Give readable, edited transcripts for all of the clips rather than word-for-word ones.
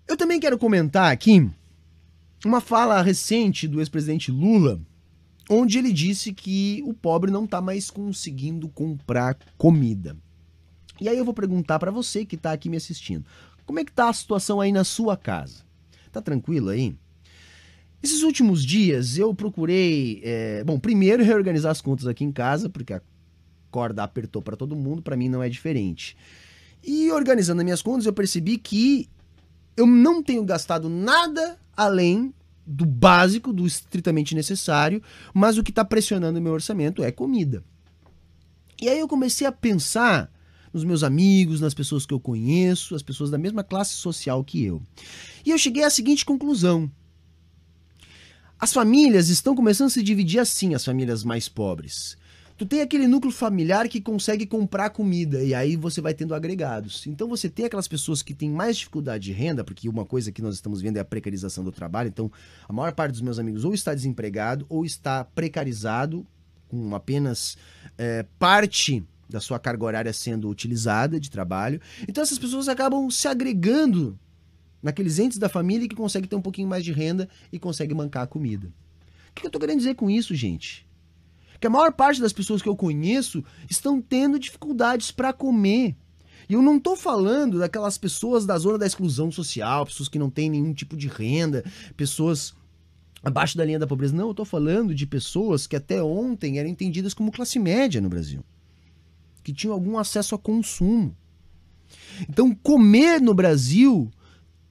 Eu também quero comentar aqui uma fala recente do ex-presidente Lula, onde ele disse que o pobre não está mais conseguindo comprar comida. E aí eu vou perguntar para você que está aqui me assistindo, como é que tá a situação aí na sua casa? Tá tranquilo aí? Esses últimos dias eu procurei, primeiro reorganizar as contas aqui em casa, porque a corda apertou para todo mundo, para mim não é diferente. E organizando as minhas contas eu percebi que eu não tenho gastado nada além do básico, do estritamente necessário, mas o que está pressionando o meu orçamento é comida. E aí eu comecei a pensar nos meus amigos, nas pessoas que eu conheço, as pessoas da mesma classe social que eu. E eu cheguei à seguinte conclusão. As famílias estão começando a se dividir assim, as famílias mais pobres. Tu tem aquele núcleo familiar que consegue comprar comida e aí você vai tendo agregados. Então você tem aquelas pessoas que têm mais dificuldade de renda, porque uma coisa que nós estamos vendo é a precarização do trabalho. Então a maior parte dos meus amigos ou está desempregado ou está precarizado, com apenas parte da sua carga horária sendo utilizada de trabalho. Então essas pessoas acabam se agregando naqueles entes da família que conseguem ter um pouquinho mais de renda e conseguem bancar a comida. O que eu tô querendo dizer com isso, gente? Que a maior parte das pessoas que eu conheço estão tendo dificuldades para comer. E eu não tô falando daquelas pessoas da zona da exclusão social, pessoas que não têm nenhum tipo de renda, pessoas abaixo da linha da pobreza. Não, eu tô falando de pessoas que até ontem eram entendidas como classe média no Brasil, que tinham algum acesso a consumo. Então, comer no Brasil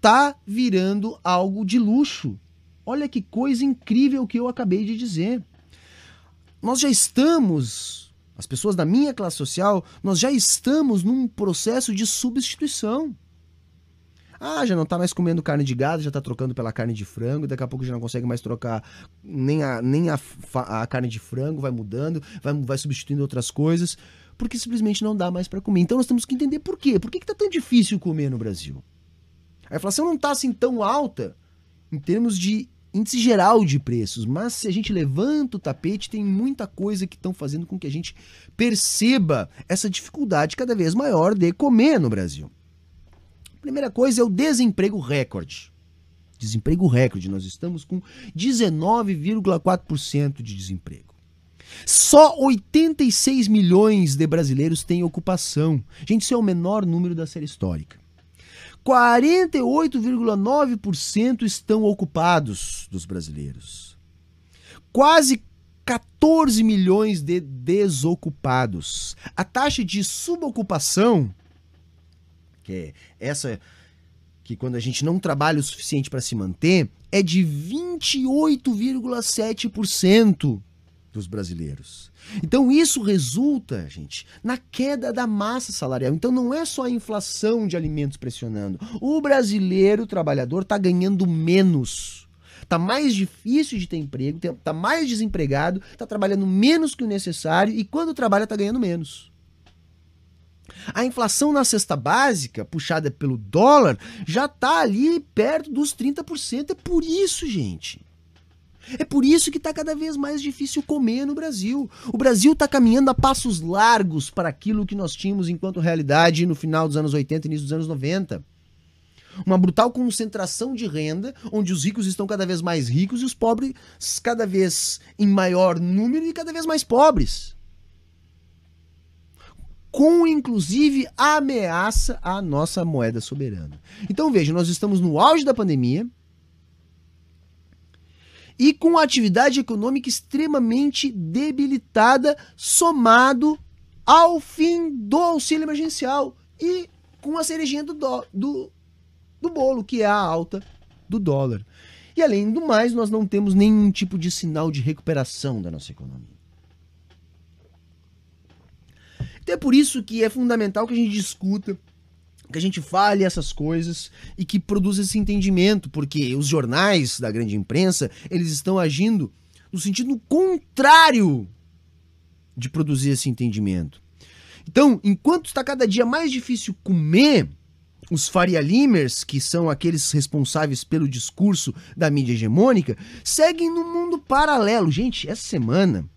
tá virando algo de luxo. Olha que coisa incrível que eu acabei de dizer. Nós já estamos, as pessoas da minha classe social, nós já estamos num processo de substituição. Ah, já não tá mais comendo carne de gado, já tá trocando pela carne de frango, daqui a pouco já não consegue mais trocar nem a carne de frango, vai mudando, vai substituindo outras coisas, porque simplesmente não dá mais para comer. Então nós temos que entender por quê. Por que tá tão difícil comer no Brasil? A inflação não tá assim tão alta em termos de índice geral de preços, mas se a gente levanta o tapete, tem muita coisa que estão fazendo com que a gente perceba essa dificuldade cada vez maior de comer no Brasil. A primeira coisa é o desemprego recorde. Desemprego recorde, nós estamos com 19,4% de desemprego. Só 86 milhões de brasileiros têm ocupação. Gente, isso é o menor número da série histórica. 48,9% estão ocupados dos brasileiros. Quase 14 milhões de desocupados. A taxa de subocupação, que é essa que quando a gente não trabalha o suficiente para se manter, é de 28,7% dos brasileiros. Então isso resulta, gente, na queda da massa salarial. Então não é só a inflação de alimentos pressionando. O brasileiro trabalhador está ganhando menos. Está mais difícil de ter emprego, está mais desempregado, está trabalhando menos que o necessário e quando trabalha está ganhando menos. A inflação na cesta básica, puxada pelo dólar, já está ali perto dos 30%. É por isso, gente. É por isso que está cada vez mais difícil comer no Brasil. O Brasil está caminhando a passos largos para aquilo que nós tínhamos enquanto realidade no final dos anos 80 e início dos anos 90. Uma brutal concentração de renda, onde os ricos estão cada vez mais ricos e os pobres cada vez em maior número e cada vez mais pobres. Com, inclusive, a ameaça à nossa moeda soberana. Então, veja, nós estamos no auge da pandemia, e com a atividade econômica extremamente debilitada, somado ao fim do auxílio emergencial e com a cerejinha do bolo, que é a alta do dólar. E além do mais, nós não temos nenhum tipo de sinal de recuperação da nossa economia. Então é por isso que é fundamental que a gente discuta, que a gente fale essas coisas e que produza esse entendimento, porque os jornais da grande imprensa, eles estão agindo no sentido contrário de produzir esse entendimento. Então, enquanto está cada dia mais difícil comer, os Faria Limers, que são aqueles responsáveis pelo discurso da mídia hegemônica, seguem no mundo paralelo. Gente, essa semana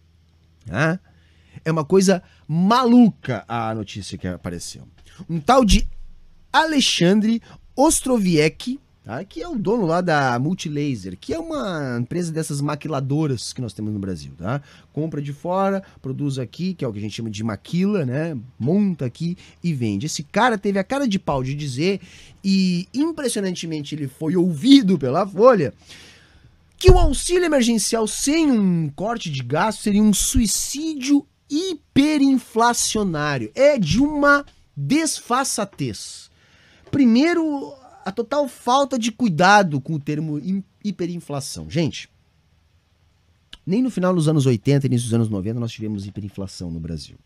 é uma coisa maluca a notícia que apareceu. Um tal de Alexandre Ostrowiecki, tá? Que é o dono lá da Multilaser, que é uma empresa dessas maquiladoras que nós temos no Brasil, tá? Compra de fora, produz aqui, que é o que a gente chama de maquila, né? Monta aqui e vende. Esse cara teve a cara de pau de dizer, e impressionantemente ele foi ouvido pela Folha, que o auxílio emergencial sem um corte de gasto seria um suicídio hiperinflacionário. É de uma desfaçatez. Primeiro, a total falta de cuidado com o termo hiperinflação. Gente, nem no final dos anos 80 e início dos anos 90 nós tivemos hiperinflação no Brasil.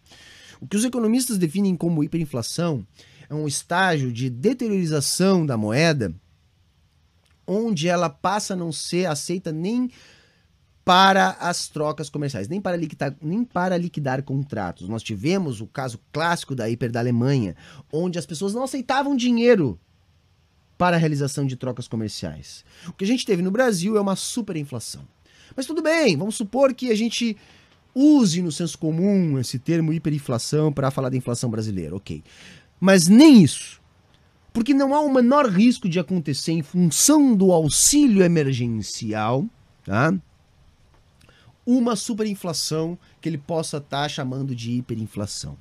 O que os economistas definem como hiperinflação é um estágio de deteriorização da moeda onde ela passa a não ser aceita nem para as trocas comerciais, nem para liquidar contratos. Nós tivemos o caso clássico da hiper da Alemanha, onde as pessoas não aceitavam dinheiro para a realização de trocas comerciais. O que a gente teve no Brasil é uma superinflação. Mas tudo bem, vamos supor que a gente use no senso comum esse termo hiperinflação para falar da inflação brasileira, ok. Mas nem isso. Porque não há o menor risco de acontecer em função do auxílio emergencial, tá? Uma superinflação que ele possa estar chamando de hiperinflação.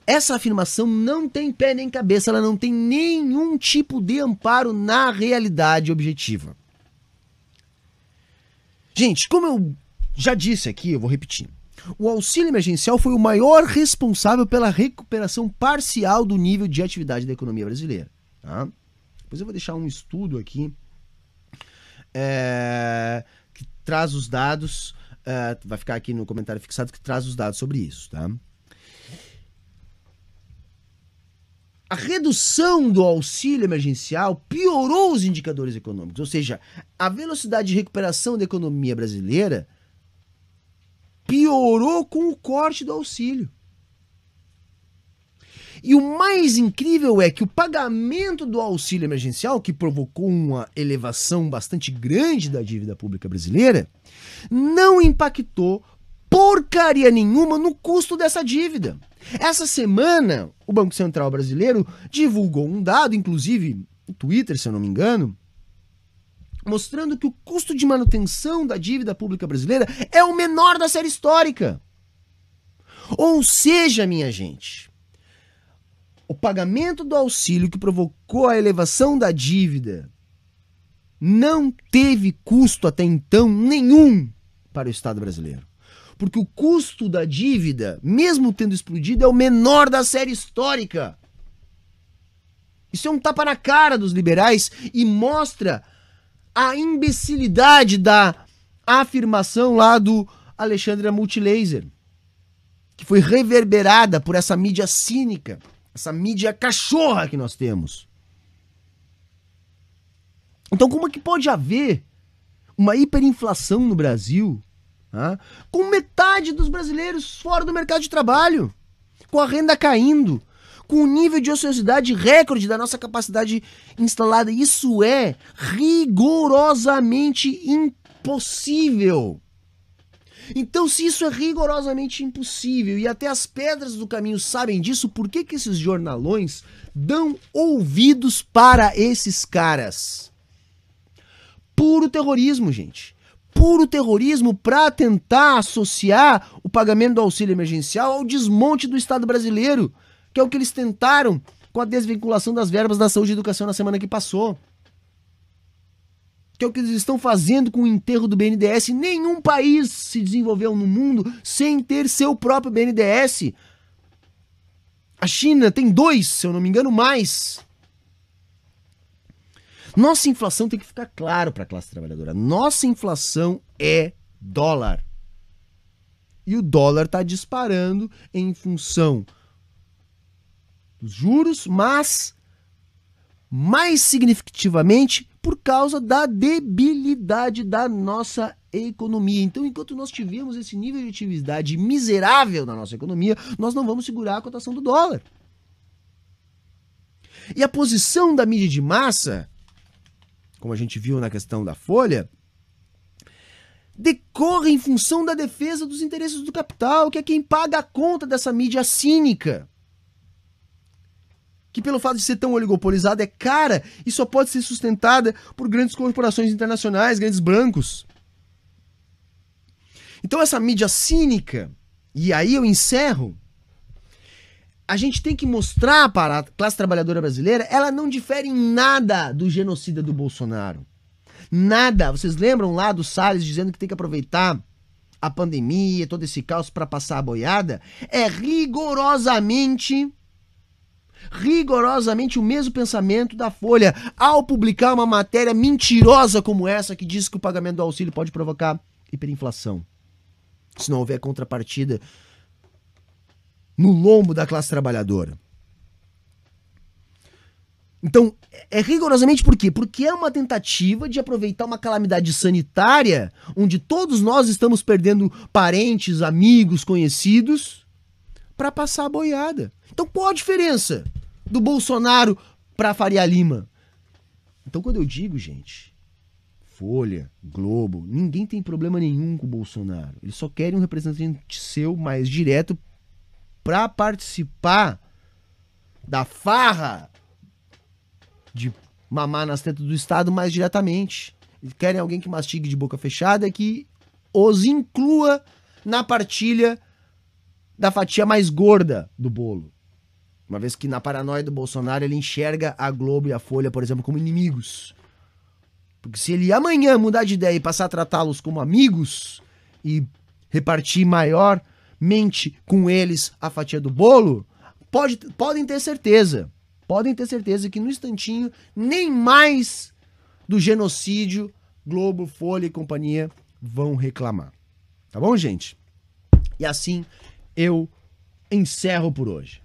Essa afirmação não tem pé nem cabeça, ela não tem nenhum tipo de amparo na realidade objetiva. Gente, como eu já disse aqui, eu vou repetir. O auxílio emergencial foi o maior responsável pela recuperação parcial do nível de atividade da economia brasileira. Tá? Depois eu vou deixar um estudo aqui que traz os dados, vai ficar aqui no comentário fixado, que traz os dados sobre isso. Tá? A redução do auxílio emergencial piorou os indicadores econômicos, ou seja, a velocidade de recuperação da economia brasileira piorou com o corte do auxílio. E o mais incrível é que o pagamento do auxílio emergencial, que provocou uma elevação bastante grande da dívida pública brasileira, não impactou porcaria nenhuma no custo dessa dívida. Essa semana, o Banco Central brasileiro divulgou um dado, inclusive no Twitter, se eu não me engano, mostrando que o custo de manutenção da dívida pública brasileira é o menor da série histórica. Ou seja, minha gente, o pagamento do auxílio que provocou a elevação da dívida não teve custo até então nenhum para o Estado brasileiro. Porque o custo da dívida, mesmo tendo explodido, é o menor da série histórica. Isso é um tapa na cara dos liberais e mostra a imbecilidade da afirmação lá do Alexandre Multilaser, que foi reverberada por essa mídia cínica, essa mídia cachorra que nós temos. Então, como é que pode haver uma hiperinflação no Brasil, com metade dos brasileiros fora do mercado de trabalho, com a renda caindo, com o nível de ociosidade recorde da nossa capacidade instalada? Isso é rigorosamente impossível. Então, se isso é rigorosamente impossível e até as pedras do caminho sabem disso, por que esses jornalões dão ouvidos para esses caras? Puro terrorismo, gente. Puro terrorismo para tentar associar o pagamento do auxílio emergencial ao desmonte do Estado brasileiro, que é o que eles tentaram com a desvinculação das verbas da saúde e educação na semana que passou. Que é o que eles estão fazendo com o enterro do BNDES. Nenhum país se desenvolveu no mundo sem ter seu próprio BNDES. A China tem 2, se eu não me engano, mais. Nossa inflação tem que ficar claro para a classe trabalhadora. Nossa inflação é dólar. E o dólar está disparando em função dos juros, mas mais significativamente por causa da debilidade da nossa economia. Então, enquanto nós tivermos esse nível de atividade miserável na nossa economia, nós não vamos segurar a cotação do dólar. E a posição da mídia de massa, como a gente viu na questão da Folha, decorre em função da defesa dos interesses do capital, que é quem paga a conta dessa mídia cínica, que pelo fato de ser tão oligopolizada é cara e só pode ser sustentada por grandes corporações internacionais, grandes bancos. Então essa mídia cínica, e aí eu encerro, a gente tem que mostrar para a classe trabalhadora brasileira, ela não difere em nada do genocida do Bolsonaro. Nada. Vocês lembram lá do Salles dizendo que tem que aproveitar a pandemia, todo esse caos para passar a boiada? É rigorosamente o mesmo pensamento da Folha ao publicar uma matéria mentirosa como essa que diz que o pagamento do auxílio pode provocar hiperinflação, se não houver contrapartida no lombo da classe trabalhadora. Então, é rigorosamente por quê? Porque é uma tentativa de aproveitar uma calamidade sanitária, onde todos nós estamos perdendo parentes, amigos, conhecidos, para passar a boiada. Então, qual a diferença do Bolsonaro para Faria Lima? Então, quando eu digo, gente, Folha, Globo, ninguém tem problema nenhum com o Bolsonaro. Eles só querem um representante seu mais direto para participar da farra de mamar nas tetas do Estado mais diretamente. Eles querem alguém que mastigue de boca fechada e que os inclua na partilha da fatia mais gorda do bolo. Uma vez que na paranoia do Bolsonaro ele enxerga a Globo e a Folha, por exemplo, como inimigos. Porque se ele amanhã mudar de ideia e passar a tratá-los como amigos e repartir maiormente com eles a fatia do bolo, podem ter certeza que no instantinho nem mais do genocídio Globo, Folha e companhia vão reclamar. Tá bom, gente? E assim eu encerro por hoje.